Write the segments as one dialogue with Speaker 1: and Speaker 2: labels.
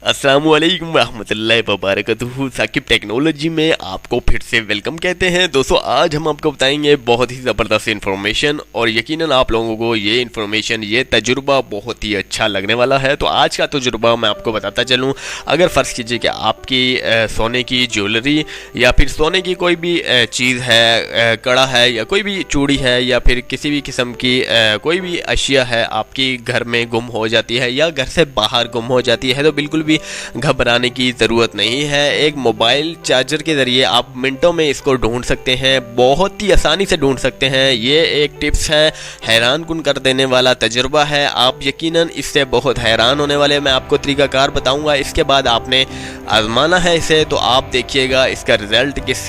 Speaker 1: अस्सलामुअलैकुम रहमतुल्लाहि वबरकatuhu। साकिब टेक्नोलॉजी में आपको फिर से वेलकम कहते हैं। दोस्तों आज हम आपको बताएंगे बहुत ही ज़बरदस्त इन्फॉर्मेशन और यकीनन आप लोगों को ये इन्फॉर्मेशन, ये तजुर्बा बहुत ही अच्छा लगने वाला है। तो आज का तजुर्बा मैं आपको बताता चलूँ। अगर फ़र्ज़ कीजिए कि आपकी सोने की ज्वेलरी या फिर सोने की कोई भी चीज़ है, कड़ा है या कोई भी चूड़ी है या फिर किसी भी किस्म की कोई भी अशिया है आपकी घर में गुम हो जाती है या घर से बाहर गुम हो जाती है, तो बिल्कुल भी घबराने की ज़रूरत नहीं है। एक मोबाइल चार्जर के ज़रिए आप मिनटों में इसको ढूंढ सकते हैं, बहुत ही आसानी से ढूंढ सकते हैं। ये एक टिप्स है, हैरान कुन कर देने वाला तजुर्बा है। आप यकीनन इससे बहुत हैरान होने वाले। मैं आपको तरीक़ाकार बताऊंगा, इसके बाद आपने आजमाना है इसे, तो आप देखिएगा इसका रिज़ल्ट किस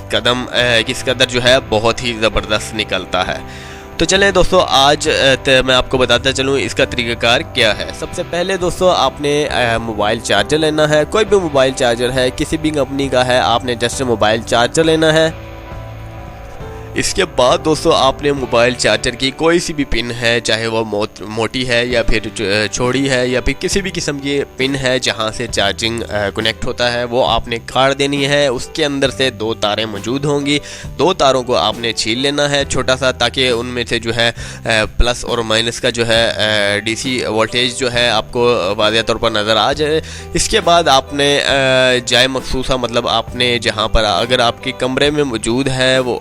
Speaker 1: कदर जो है बहुत ही ज़बरदस्त निकलता है। तो चलें दोस्तों, आज मैं आपको बताता चलूँ इसका तरीक़ाकार क्या है। सबसे पहले दोस्तों आपने मोबाइल चार्जर लेना है। कोई भी मोबाइल चार्जर है, किसी भी कंपनी का है, आपने जस्ट मोबाइल चार्जर लेना है। इसके बाद दोस्तों आपने मोबाइल चार्जर की कोई सी भी पिन है, चाहे वो मोटी है या फिर छोटी है या फिर किसी भी किस्म की पिन है जहां से चार्जिंग कनेक्ट होता है, वो आपने काट देनी है। उसके अंदर से दो तारें मौजूद होंगी, दो तारों को आपने छील लेना है छोटा सा, ताकि उनमें से जो है प्लस और माइनस का जो है डीसी वोल्टेज जो है आपको वाज़ेह तौर पर नज़र आ जाए। इसके बाद आपने जाए मखसूसा, मतलब आपने जहाँ पर अगर आपके कमरे में मौजूद है वो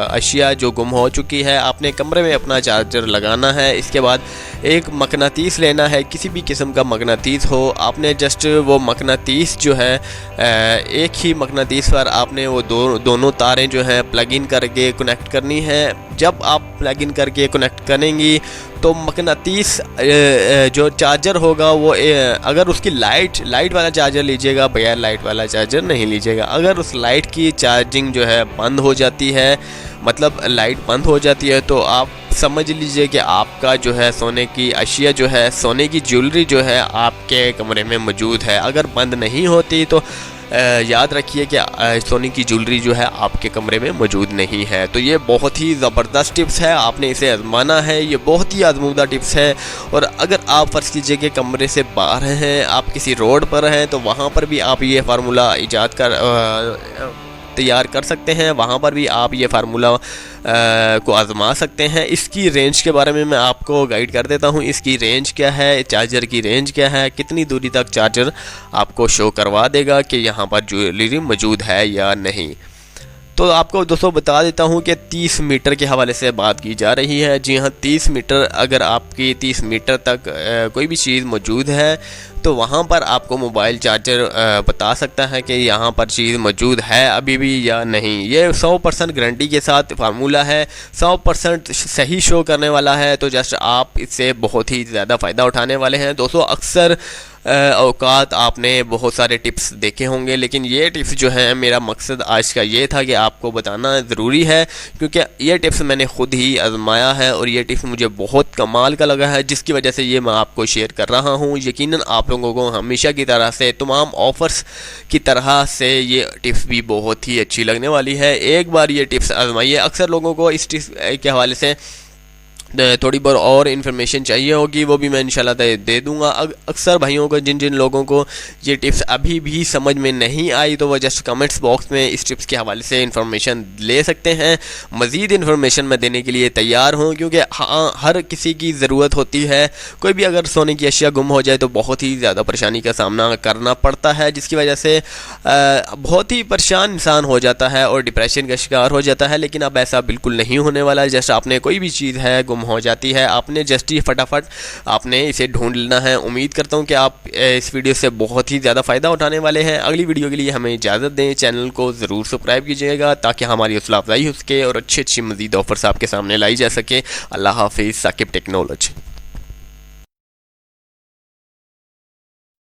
Speaker 1: अशिया जो गुम हो चुकी है, आपने कमरे में अपना चार्जर लगाना है। इसके बाद एक मकनातीस लेना है, किसी भी किस्म का मकनातीस हो। आपने जस्ट वो मकनातीस जो है एक ही मकनातीस पर आपने वो दोनों तारें जो हैं प्लग इन करके कनेक्ट करनी है। जब आप प्लग इन करके कनेक्ट करेंगी तो मकनातीस जो चार्जर होगा वो अगर उसकी लाइट वाला चार्जर लीजिएगा, बगैर लाइट वाला चार्जर नहीं लीजिएगा। अगर उस लाइट की चार्जिंग जो है बंद हो जाती है, मतलब लाइट बंद हो जाती है, तो आप समझ लीजिए कि आपका जो है सोने की अशिया जो है, सोने की ज्वेलरी जो है आपके कमरे में मौजूद है। अगर बंद नहीं होती तो याद रखिए कि सोने की ज्वेलरी जो है आपके कमरे में मौजूद नहीं है। तो ये बहुत ही ज़बरदस्त टिप्स है, आपने इसे आजमाना है। ये बहुत ही आजमूदा टिप्स है। और अगर आप फ़र्ज़ कीजिए कि कमरे से बाहर हैं, आप किसी रोड पर हैं, तो वहाँ पर भी आप ये फार्मूला तैयार कर सकते हैं। वहाँ पर भी आप ये फार्मूला को आजमा सकते हैं। इसकी रेंज के बारे में मैं आपको गाइड कर देता हूँ। इसकी रेंज क्या है, चार्जर की रेंज क्या है, कितनी दूरी तक चार्जर आपको शो करवा देगा कि यहाँ पर ज्वेलरी मौजूद है या नहीं। तो आपको दोस्तों बता देता हूँ कि 30 मीटर के हवाले से बात की जा रही है। जी हाँ, 30 मीटर। अगर आपकी 30 मीटर तक कोई भी चीज़ मौजूद है तो वहाँ पर आपको मोबाइल चार्जर बता सकता है कि यहाँ पर चीज़ मौजूद है अभी भी या नहीं। ये 100% गारंटी के साथ फार्मूला है, 100% सही शो करने वाला है। तो जस्ट आप इससे बहुत ही ज़्यादा फ़ायदा उठाने वाले हैं। दोस्तों अक्सर औकात आपने बहुत सारे टिप्स देखे होंगे, लेकिन ये टिप्स जो हैं, मेरा मकसद आज का ये था कि आपको बताना ज़रूरी है, क्योंकि ये टिप्स मैंने ख़ुद ही आजमाया है और ये टिप्स मुझे बहुत कमाल का लगा है, जिसकी वजह से ये मैं आपको शेयर कर रहा हूँ। यकीनन आप लोगों को हमेशा की तरह से, तमाम ऑफ़र्स की तरह से ये टिप्स भी बहुत ही अच्छी लगने वाली है। एक बार ये टिप्स आजमाइए। अक्सर लोगों को इस टिप्स के हवाले से थोड़ी बहुत और इन्फॉर्मेशन चाहिए होगी, वो भी मैं इंशाल्लाह दे दूंगा। अक्सर भाइयों को, जिन लोगों को ये टिप्स अभी भी समझ में नहीं आई, तो वो जस्ट कमेंट्स बॉक्स में इस टिप्स के हवाले से इन्फॉर्मेशन ले सकते हैं। मज़ीद इन्फॉर्मेशन मैं देने के लिए तैयार हूँ, क्योंकि हाँ, हर किसी की ज़रूरत होती है। कोई भी अगर सोने की अशिया गुम हो जाए तो बहुत ही ज़्यादा परेशानी का सामना करना पड़ता है, जिसकी वजह से बहुत ही परेशान इंसान हो जाता है और डिप्रेशन का शिकार हो जाता है। लेकिन अब ऐसा बिल्कुल नहीं होने वाला। जस्ट आपने कोई भी चीज़ है गुम हो जाती है, आपने जस्ट ही फटाफट आपने इसे ढूंढ लेना है। उम्मीद करता हूं कि आप इस वीडियो से बहुत ही ज़्यादा फ़ायदा उठाने वाले हैं। अगली वीडियो के लिए हमें इजाज़त दें। चैनल को ज़रूर सब्सक्राइब कीजिएगा ताकि हमारी हौसला अफजाई हो सके और अच्छी मज़ीद ऑफर्स आपके सामने लाई जा सके। अल्लाह हाफिज़। साकिब टेक्नोलॉजी।